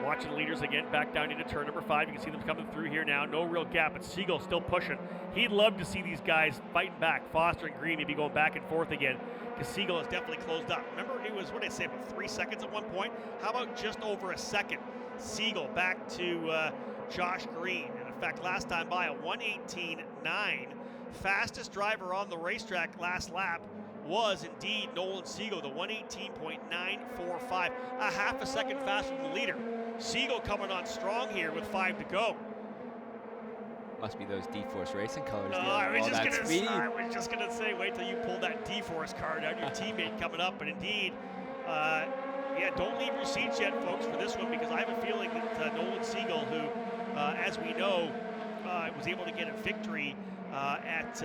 Watching the leaders again, back down into turn number 5. You can see them coming through here now. No real gap, but Siegel still pushing. He'd love to see these guys fighting back. Foster and Green maybe going back and forth again, because Siegel has definitely closed up. Remember, it was, what did I say, about 3 seconds at one point? How about just over a second? Siegel back to Josh Green. And in fact, last time by a 1:18.9. Fastest driver on the racetrack last lap was indeed Nolan Siegel, the 1:18.945, a half a second faster than the leader. Siegel coming on strong here with 5 to go. Must be those D-Force Racing colors. I was just gonna say, wait till you pull that D-Force card out, your teammate coming up. But indeed, don't leave your seats yet, folks, for this one, because I have a feeling that Nolan Siegel, who, as we know, was able to get a victory at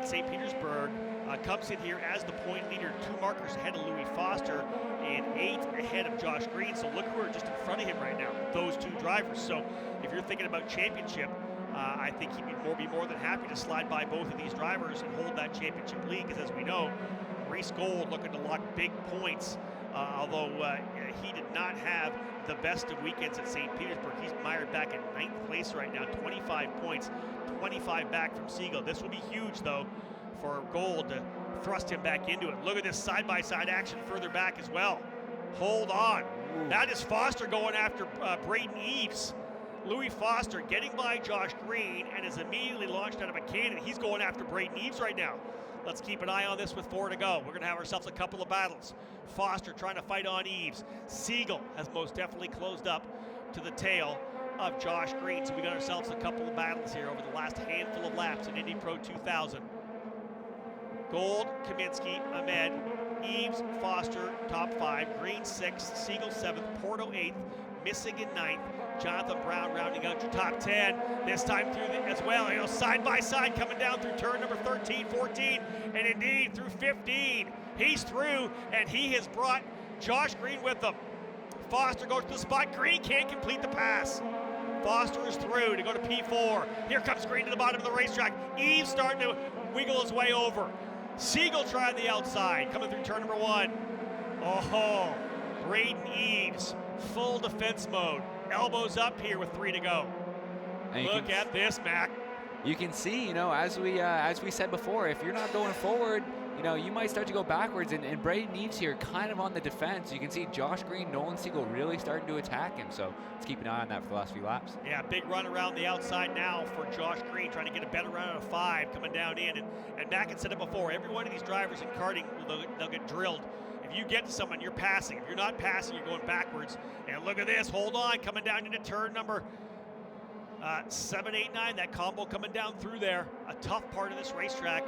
St. Petersburg, comes in here as the point leader, 2 markers ahead of Louis Foster and 8 ahead of Josh Green. So look who are just in front of him right now, those 2 drivers. So if you're thinking about championship, I think he'd be more than happy to slide by both of these drivers and hold that championship lead, because as we know, Rhys Gold looking to lock big points, although he did not have the best of weekends at St. Petersburg. He's mired back in 9th place right now, 25 points, 25 back from Siegel. This will be huge, though, for Gold to thrust him back into it. Look at this side-by-side action further back as well. Hold on. Ooh. That is Foster going after Braden Eves. Louis Foster getting by Josh Green and is immediately launched out of a cannon. He's going after Braden Eves right now. Let's keep an eye on this with 4 to go. We're going to have ourselves a couple of battles. Foster trying to fight on Eves. Siegel has most definitely closed up to the tail of Josh Green. So we got ourselves a couple of battles here over the last handful of laps in Indy Pro 2000. Gold, Kaminska, Ahmed, Eves, Foster, top 5, Green 6th, Siegel 7th, Porto 8th, Missing in 9th, Jonathan Brown rounding out your top 10. This time through as well, side by side coming down through turn number 13, 14, and indeed through 15. He's through, and he has brought Josh Green with him. Foster goes to the spot. Green can't complete the pass. Foster is through to go to P4. Here comes Green to the bottom of the racetrack. Eves starting to wiggle his way over. Siegel trying the outside, coming through turn number 1. Oh, Braden Eves, full defense mode. Elbows up here with 3 to go. Look at this, Mac. You can see, as we said before, if you're not going forward, you might start to go backwards, and Braden Eves here kind of on the defense. You can see Josh Green, Nolan Siegel really starting to attack him, so let's keep an eye on that for the last few laps. Yeah, big run around the outside now for Josh Green, trying to get a better run out of 5 coming down in. And Mac had said it before, every one of these drivers in karting, they'll get drilled. If you get to someone, you're passing. If you're not passing, you're going backwards. And look at this, hold on, coming down into turn number 7, 8, 9, that combo coming down through there. A tough part of this racetrack.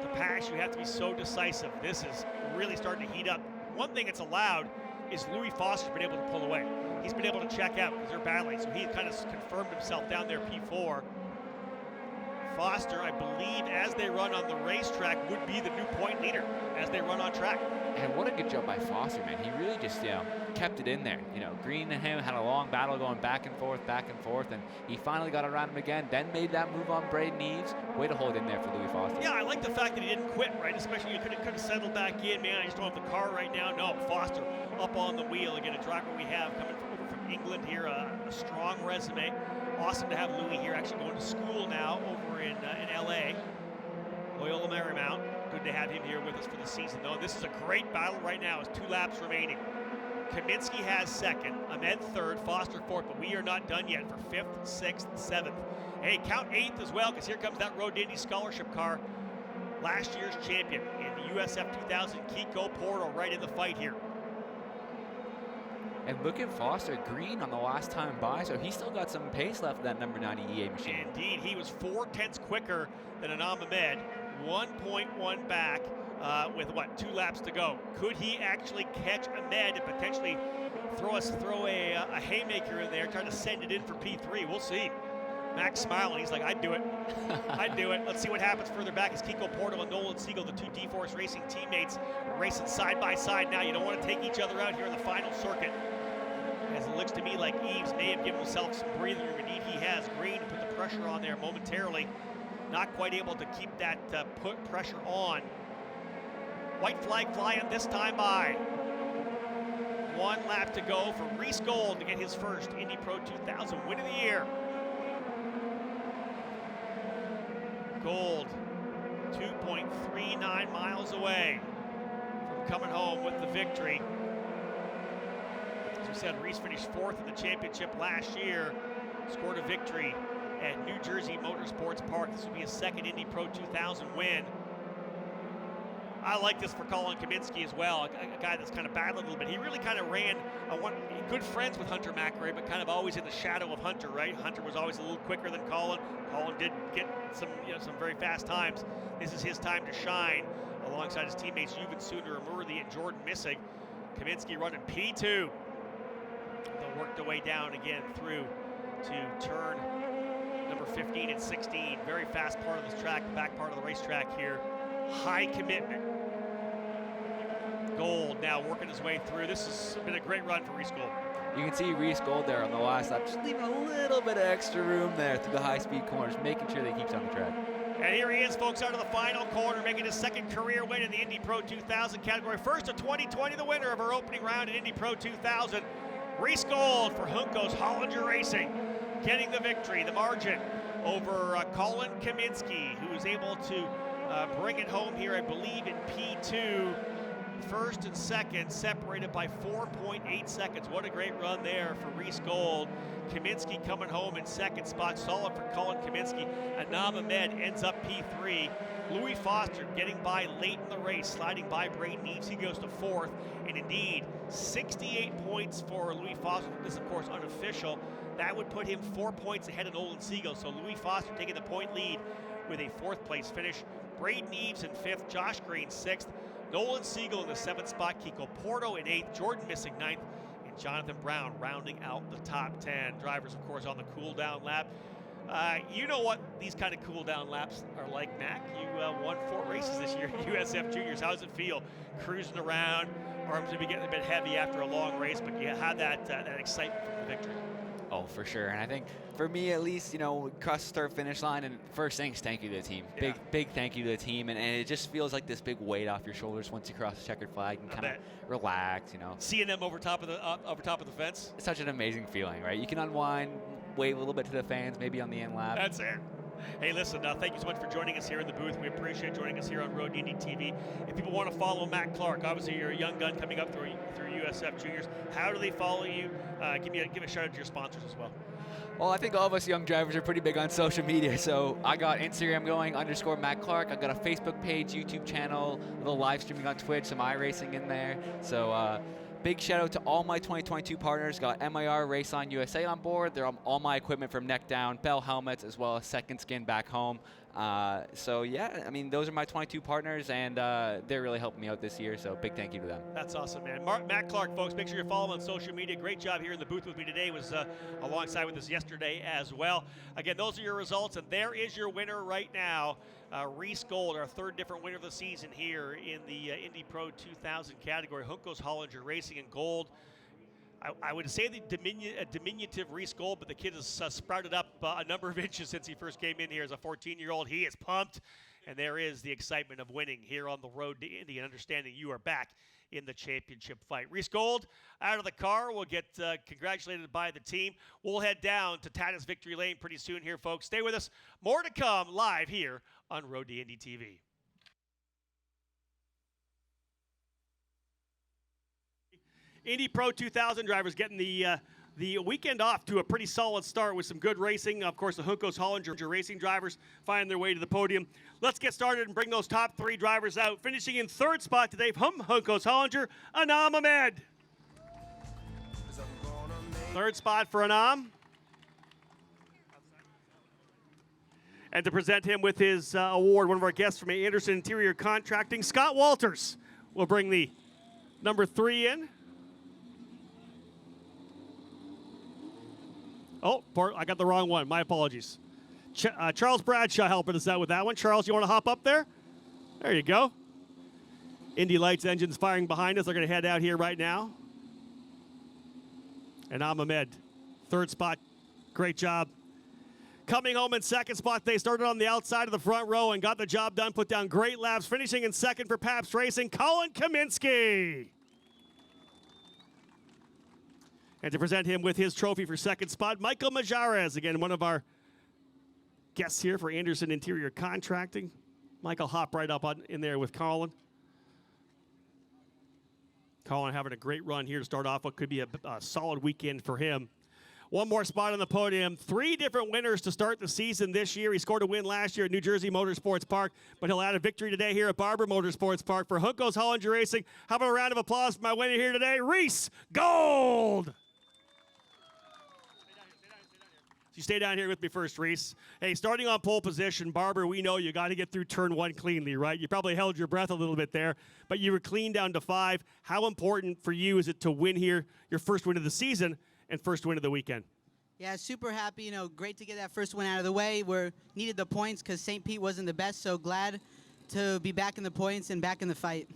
To pass, you have to be so decisive. This is really starting to heat up. One thing that's allowed is Louis Foster's been able to pull away. He's been able to check out because they're battling, so he kind of confirmed himself down there, P4. Foster, I believe, as they run on the racetrack, would be the new point leader as they run on track. And what a good job by Foster, man. He really just, kept it in there. Green and him had a long battle going back and forth, and he finally got around him again, then made that move on Braden Eves. Way to hold in there for Louis Foster. Yeah, I like the fact that he didn't quit, right? Especially you could have settled back in. Man, I just don't have the car right now. No, Foster up on the wheel. Again, a driver we have coming over from England here, a strong resume. Awesome to have Louis here, actually going to school now over in LA, Loyola Marymount. Good to have him here with us for the season, though. This is a great battle right now. It's 2 laps remaining. Kaminska has 2nd, Ahmed 3rd, Foster 4th, but we are not done yet for 5th, 6th, 7th. Hey, count 8th as well, because here comes that Road to Indy scholarship car. Last year's champion in the USF 2000, Kiko Porto, right in the fight here. And look at Foster, Green on the last time by, so he's still got some pace left in that number 90 EA machine. Indeed, he was 4/10 quicker than Anam Ahmed, 1.1 back with 2 laps to go. Could he actually catch Ahmed and potentially throw a haymaker in there, trying to send it in for P3? We'll see. Max smiling, he's like, I'd do it. I'd do it. Let's see what happens further back as Kiko Porto and Nolan Siegel, the 2 D-Force Racing teammates, racing side by side now. You don't want to take each other out here in the final circuit. as it looks to me like Eves may have given himself some breathing room. Indeed, he has. Green put the pressure on there momentarily. Not quite able to keep that put pressure on. White flag flying this time by. 1 lap to go for Rhys Gold to get his first Indy Pro 2000 win of the year. Gold, 2.39 miles away from coming home with the victory. As we said, Rhys finished 4th in the championship last year, scored a victory at New Jersey Motorsports Park. This will be his second Indy Pro 2000 win. I like this for Colin Kaminska as well, a guy that's kind of battling a little bit. He really kind of ran, good friends with Hunter McElroy, but kind of always in the shadow of Hunter, right? Hunter was always a little quicker than Colin. Colin did get some very fast times. This is his time to shine alongside his teammates Yuvan Sunder, Amurli, and Jordan Missig. Kaminska running P2. They'll work their way down again through to turn number 15 and 16. Very fast part of this track, the back part of the racetrack here. High commitment. Gold now working his way through. This has been a great run for Rhys Gold. You can see Rhys Gold there on the last lap, just leaving a little bit of extra room there through the high-speed corners, making sure that he keeps on the track. And here he is, folks, out of the final corner, making his second career win in the Indy Pro 2000 category. First of 2020, the winner of our opening round at Indy Pro 2000. Rhys Gold for Juncos Hollinger Racing, getting the victory, the margin over Colin Kaminska, who was able to bring it home here, I believe, in P2. First and second separated by 4.8 seconds. What a great run there for Rhys Gold. Kaminska coming home in second spot. Solid for Colin Kaminska. Anam Ahmed ends up P3. Louis Foster getting by late in the race, sliding by Braden Eves. He goes to 4th. And indeed, 68 points for Louis Foster. This, of course, unofficial. That would put him 4 points ahead of Nolan Siegel. So Louis Foster taking the point lead with a 4th place finish. Braden Eves in 5th. Josh Green 6th. Nolan Siegel in the 7th spot, Kiko Porto in 8th, Jordan Missig 9th, and Jonathan Brown rounding out the top 10. Drivers, of course, on the cool-down lap. You know what these kind of cool-down laps are like, Mac. You won 4 races this year at USF Juniors. How does it feel cruising around? Arms will be getting a bit heavy after a long race, but you had that excitement from the victory. Oh, for sure. And I think for me, at least, cross the start-finish line, and first things, thank you to the team. Yeah. Big thank you to the team. And it just feels like this big weight off your shoulders once you cross the checkered flag and kind of relax, Seeing them over top of the fence. It's such an amazing feeling, right? You can unwind, wave a little bit to the fans, maybe on the end lap. That's it. Hey, listen, thank you so much for joining us here in the booth. We appreciate joining us here on Road Indy TV. If people want to follow Matt Clark, obviously you're a young gun coming up through USF Juniors. How do they follow you? Give a shout out to your sponsors as well. Well, I think all of us young drivers are pretty big on social media. So I got Instagram going, _Matt Clark. I got a Facebook page, YouTube channel, a little live streaming on Twitch, some iRacing in there. So big shout out to all my 2022 partners. Got MIR Race on USA on board. They're on all my equipment from neck down, Bell helmets, as well as Second Skin back home. So yeah, I mean, those are my 22 partners, and they're really helping me out this year. So big thank you to them. That's awesome, man. Matt Clark, folks, make sure you follow him on social media. Great job here in the booth with me today. Was alongside with us yesterday as well. Again, those are your results, and there is your winner right now. Rhys Gold, our 3rd different winner of the season here in the Indy Pro 2000 category. Juncos Hollinger Racing in gold. I would say the diminutive Rhys Gold, but the kid has sprouted up a number of inches since he first came in here as a 14-year-old. He is pumped, and there is the excitement of winning here on the road to Indy and understanding you are back in the championship fight. Rhys Gold out of the car will get congratulated by the team. We'll head down to Tata's Victory Lane pretty soon here, folks. Stay with us. More to come live here on Road to Indy TV. Indy Pro 2000 drivers getting the weekend off to a pretty solid start with some good racing. Of course, the Juncos Hollinger Racing drivers find their way to the podium. Let's get started and bring those top 3 drivers out. Finishing in 3rd spot today from Juncos Hollinger, Anam Ahmed. 3rd spot for Anam. And to present him with his award, one of our guests from Andersen Interior Contracting, Scott Walters, will bring the number 3 in. Oh, I got the wrong one. My apologies. Charles Bradshaw helping us out with that one. Charles, you want to hop up there? There you go. Indy Lights engines firing behind us. They're going to head out here right now. And Ahmed, third spot. Great job. Coming home in second spot, they started on the outside of the front row and got the job done, put down great laps, finishing in second for Pabst Racing, Colin Kaminska. And to present him with his trophy for second spot, Michael Majares, again, one of our guests here for Andersen Interior Contracting. Michael, hop right up in there with Colin. Colin having a great run here to start off what could be a solid weekend for him. One more spot on the podium. 3 different winners to start the season this year. He scored a win last year at New Jersey Motorsports Park, but he'll add a victory today here at Barber Motorsports Park for Juncos Hollinger Racing. How about a round of applause for my winner here today, Rhys Gold? You stay down here with me first, Rhys. Hey, starting on pole position, Barber, we know you got to get through turn 1 cleanly, right? You probably held your breath a little bit there, but you were clean down to 5. How important for you is it to win here, your first win of the season and first win of the weekend? Yeah, super happy. You know, great to get that first win out of the way. We needed the points because St. Pete wasn't the best, so glad to be back in the points and back in the fight.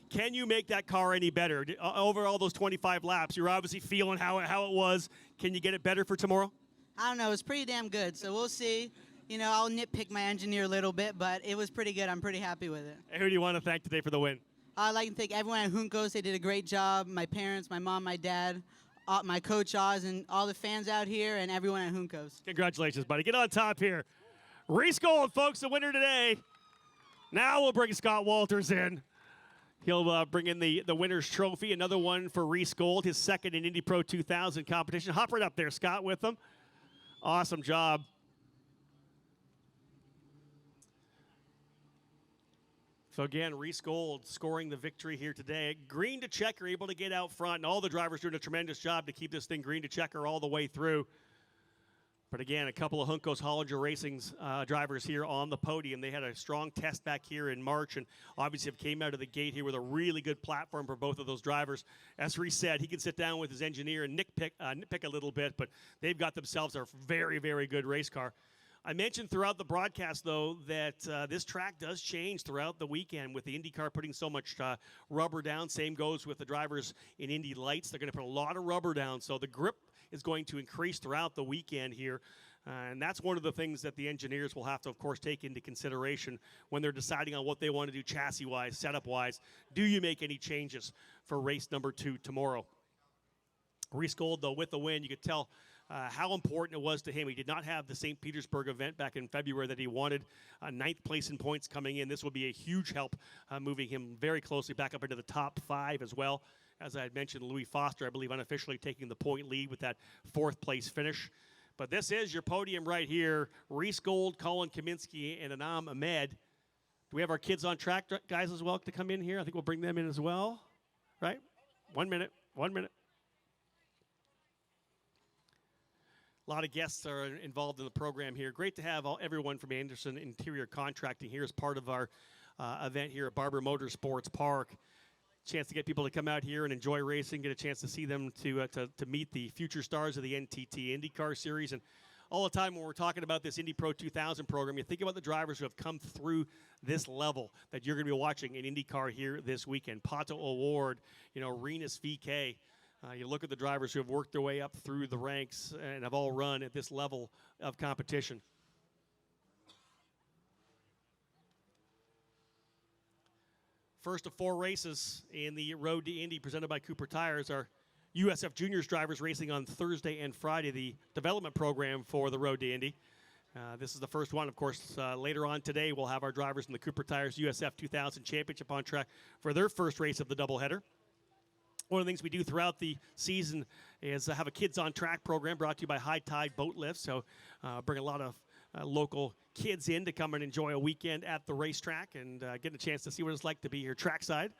Can you make that car any better? Over all those 25 laps, you're obviously feeling how it was. Can you get it better for tomorrow? I don't know. It's pretty damn good, so we'll see. You know, I'll nitpick my engineer a little bit, but it was pretty good. I'm pretty happy with it. And who do you want to thank today for the win? I'd like to thank everyone at Juncos. They did a great job. My parents, my mom, my dad, my coach Oz, and all the fans out here, and everyone at Juncos. Congratulations, buddy. Get on top here. Rhys Gold, folks, the winner today. Now we'll bring Scott Walters in. He'll bring in the winner's trophy, another one for Rhys Gold, his second in Indy Pro 2000 competition. Hop right up there, Scott, with them. Awesome job. So again, Rhys Gold scoring the victory here today. Green to checker, able to get out front, and all the drivers doing a tremendous job to keep this thing green to checker all the way through. But again, a couple of Juncos Hollinger Racing's drivers here on the podium. They had a strong test back here in March, and obviously have came out of the gate here with a really good platform for both of those drivers. As Rhys said, he can sit down with his engineer and nitpick a little bit, but they've got themselves a very, very good race car. I mentioned throughout the broadcast, though, that this track does change throughout the weekend with the IndyCar putting so much rubber down. Same goes with the drivers in Indy Lights. They're going to put a lot of rubber down, so the grip is going to increase throughout the weekend here. And that's one of the things that the engineers will have to, of course, take into consideration when they're deciding on what they want to do chassis-wise, setup-wise. Do you make any changes for race number 2 tomorrow? Rhys Gold, though, with the win, you could tell how important it was to him. He did not have the St. Petersburg event back in February that he wanted. 9th place in points coming in. This will be a huge help, moving him very closely back up into the top 5 as well. As I had mentioned, Louis Foster, I believe, unofficially taking the point lead with that 4th place finish. But this is your podium right here. Rhys Gold, Colin Kaminska, and Anam Ahmed. Do we have our kids on track, guys, as well, to come in here? I think we'll bring them in as well. Right? 1 minute. 1 minute. A lot of guests are involved in the program here. Great to have everyone from Andersen Interior Contracting here as part of our event here at Barber Motorsports Park. Chance to get people to come out here and enjoy racing, get a chance to see them to meet the future stars of the NTT IndyCar Series. And all the time when we're talking about this Indy Pro 2000 program, you think about the drivers who have come through this level that you're going to be watching in IndyCar here this weekend. Pato O'Ward, Rinus VK. You look at the drivers who have worked their way up through the ranks and have all run at this level of competition. First of 4 races in the Road to Indy presented by Cooper Tires are USF Juniors drivers racing on Thursday and Friday, the development program for the Road to Indy. This is the first one. Of course, later on today, we'll have our drivers in the Cooper Tires USF 2000 Championship on track for their first race of the doubleheader. One of the things we do throughout the season is have a Kids on Track program brought to you by High Tide Boat Lift. So bring a lot of local kids in to come and enjoy a weekend at the racetrack and get a chance to see what it's like to be here trackside.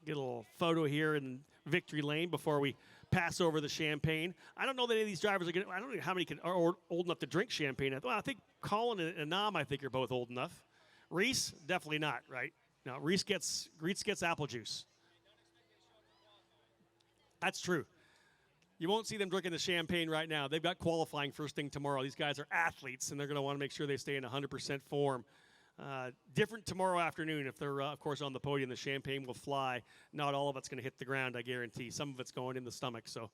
Get a little photo here in Victory Lane before we pass over the champagne. I don't know that any of these drivers are going to, I don't know how many are old enough to drink champagne. Well, I think Colin and Anam, I think, are both old enough. Rhys, definitely not, right? No, Rhys gets apple juice. That's true. You won't see them drinking the champagne right now. They've got qualifying first thing tomorrow. These guys are athletes, and they're going to want to make sure they stay in 100% form. Different tomorrow afternoon if they're, of course, on the podium. The champagne will fly. Not all of it's going to hit the ground, I guarantee. Some of it's going in the stomach. So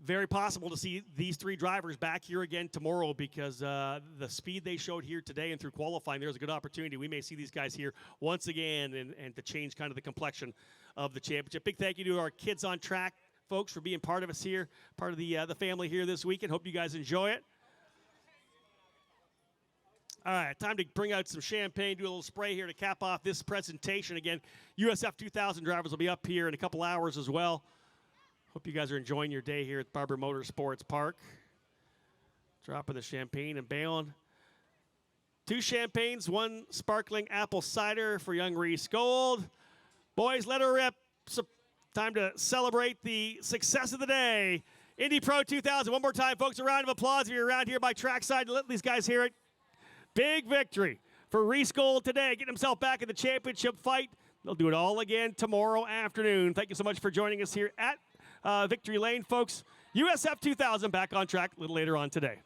very possible to see these three drivers back here again tomorrow because the speed they showed here today and through qualifying, there's a good opportunity. We may see these guys here once again and to change kind of the complexion of the championship. Big thank you to our Kids on Track folks for being part of us here, part of the family here this weekend. Hope you guys enjoy it. All right, time to bring out some champagne, do a little spray here to cap off this presentation. Again, USF 2000 drivers will be up here in a couple hours as well. Hope you guys are enjoying your day here at Barber Motorsports Park. Dropping the champagne and bailing. 2 champagnes, 1 sparkling apple cider for young Rhys Gold. Boys, let her rip. Time to celebrate the success of the day. Indy Pro 2000. One more time, folks. A round of applause if you're around here by trackside. Let these guys hear it. Big victory for Rhys Gold today, getting himself back in the championship fight. They'll do it all again tomorrow afternoon. Thank you so much for joining us here at Victory Lane, folks. USF 2000 back on track a little later on today.